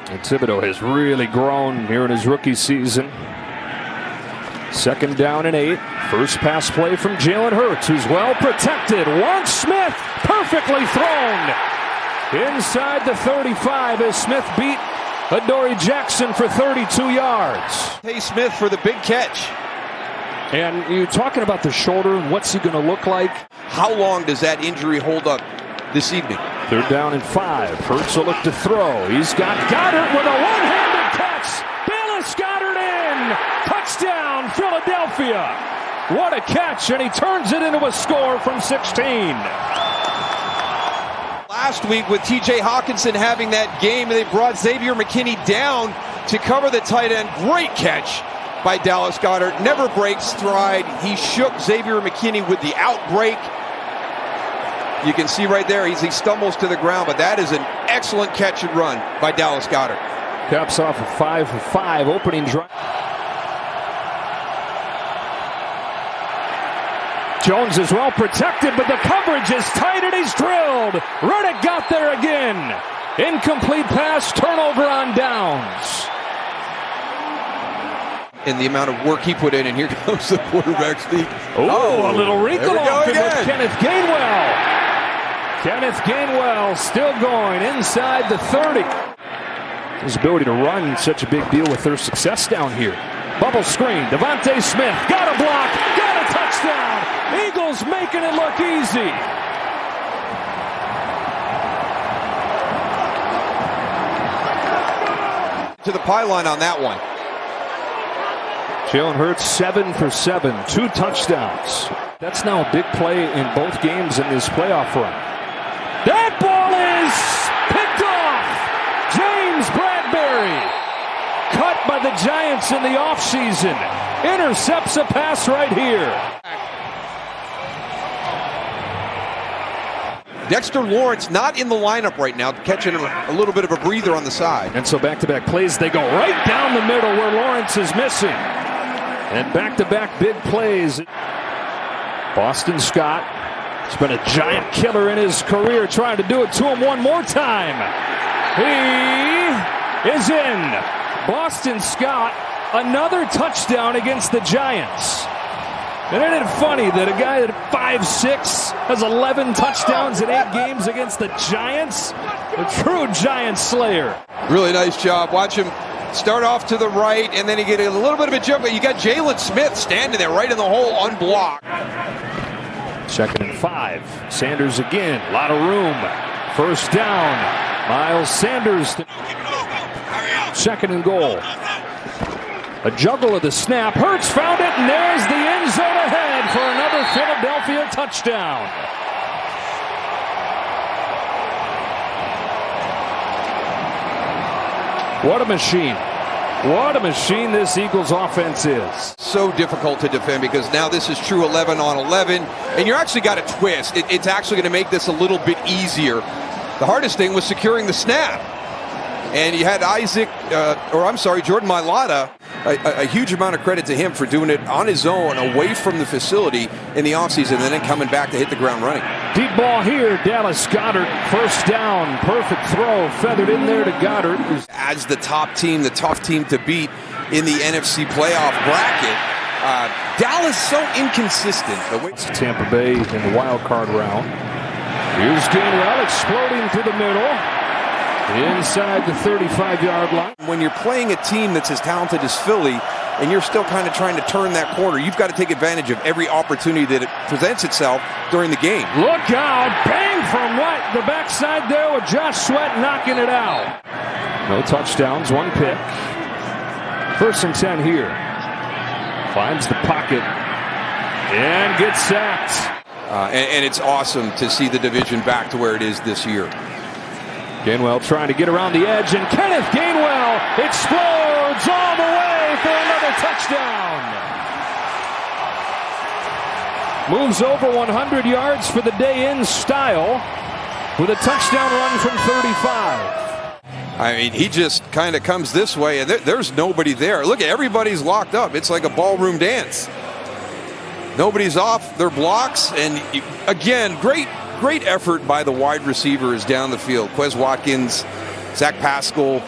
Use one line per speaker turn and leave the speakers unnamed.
And Thibodeau has really grown here in his rookie season. 2nd down and 8. First pass play from Jalen Hurts, who's well protected. Wants Smith, perfectly thrown. Inside the 35 as Smith beat Adoree Jackson for 32 yards.
Hey, Smith for the big catch.
And you're talking about the shoulder and what's he going to look like.
How long does that injury hold up this evening?
3rd down and 5. Hurts will look to throw. He's got Goddard with a one-handed catch. Bayless Goddard in. Touchdown, Philadelphia. What a catch, and he turns it into a score from 16.
Last week with T.J. Hawkinson having that game, they brought Xavier McKinney down to cover the tight end. Great catch by Dallas Goedert. Never breaks stride. He shook Xavier McKinney with the outbreak. You can see right there, he stumbles to the ground, but that is an excellent catch and run by Dallas Goedert.
Caps off a 5-for-5 opening drive. Jones is well protected, but the coverage is tight and he's drilled. Reddick got there again. Incomplete pass, turnover on downs.
And the amount of work he put in, and here comes the quarterback sneak.
Oh, a little wrinkle off him with Kenneth Gainwell. Kenneth Gainwell still going inside the 30. His ability to run such a big deal with their success down here. Bubble screen, Devontae Smith got a block, got a touchdown. Eagles making it look easy.
To the pylon on that one.
Jalen Hurts 7 for 7, 2 touchdowns. That's now a big play in both games in this playoff run. That ball is picked off. James Bradberry, cut by the Giants in the offseason, intercepts a pass right here.
Dexter Lawrence not in the lineup right now, catching a little bit of a breather on the side.
And so back-to-back plays, they go right down the middle where Lawrence is missing. And back-to-back big plays. Boston Scott has been a giant killer in his career, trying to do it to him one more time. He is in. Boston Scott, another touchdown against the Giants. And isn't it funny that a guy at 5'6" has 11 touchdowns in 8 games against the Giants? A true Giant slayer.
Really nice job. Watch him start off to the right, and then he get a little bit of a jump. But you got Jalen Smith standing there right in the hole, unblocked.
2nd and 5. Sanders again. A lot of room. 1st down. Miles Sanders. 2nd and goal. A juggle of the snap. Hurts found it, and there's the end zone ahead for another Philadelphia touchdown. What a machine. What a machine this Eagles offense is.
So difficult to defend because now this is true 11 on 11, and you're actually got a twist. It's actually going to make this a little bit easier. The hardest thing was securing the snap. And you had Jordan Mailata. A huge amount of credit to him for doing it on his own, away from the facility in the offseason, and then coming back to hit the ground running.
Deep ball here, Dallas Goedert, 1st down, perfect throw, feathered in there to Goedert.
As the top team, the tough team to beat in the NFC playoff bracket. Dallas so inconsistent.
Tampa Bay in the wild card round. Here's Gainwell exploding to the middle. Inside the 35-yard line.
When you're playing a team that's as talented as Philly, and you're still kind of trying to turn that corner, you've got to take advantage of every opportunity that it presents itself during the game.
Look out. Bang from right. The backside there with Josh Sweat knocking it out. No touchdowns, 1 pick. 1st and 10 here. Finds the pocket and gets sacked.
And it's awesome to see the division back to where it is this year.
Gainwell trying to get around the edge, and Kenneth Gainwell explodes all the way for another touchdown. Moves over 100 yards for the day in style with a touchdown run from 35.
I mean, he just kind of comes this way, and there's nobody there. Look, everybody's locked up. It's like a ballroom dance. Nobody's off their blocks, and again, great effort by the wide receivers down the field. Quez Watkins, Zach Pascal,